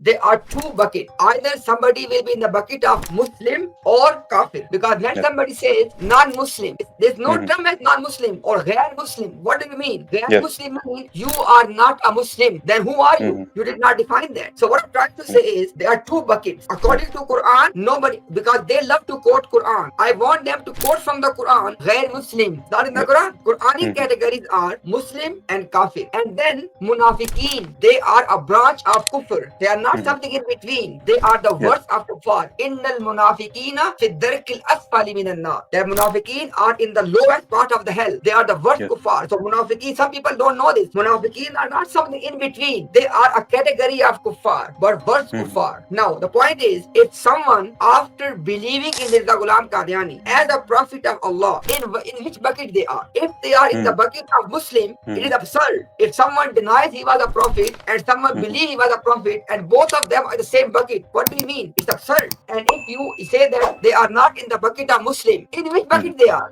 there are two buckets. Either somebody will be in the bucket of Muslim or Kafir. Because when Yes. somebody says non-Muslim, there's no Mhm. term as non-Muslim or ghair Muslim. What do you mean? Ghair Yes. Muslim means you are not a Muslim. Then who are you? Mhm. You did not define that. So what I'm trying to say is there are two buckets. According to Quran, nobody, because they love to quote Quran. I want them to quote from the Quran, ghair Muslim. Not in the Yes. Quran. Quranic Mhm. categories are Muslim and Kafir. And then Munafiqeen. They are a branch of Kufr. They are not Mhm. something in between. They are the Yes. worst of kuffar. Innal munafiqina fi darkil asfali minan nar. The munafiqeen are in the lowest part of the hell. They are the worst Yes. kuffar. So munafiqeen, some people don't know this. Munafiqeen are not something in between. They are a category of kuffar, but worst Mhm. kuffar. Now the point is, if someone after believing in Mirza Ghulam Qadiani as a prophet of Allah, in which bucket they are? If they are in the Mhm. bucket of Muslim, it is Mhm. absurd. If someone denies he was a prophet and someone Mhm. believes he was a prophet and both of them are in the same bucket, what do you mean? It's absurd. And if you say that they are not in the bucket of Muslim, in which Mhm. bucket they are?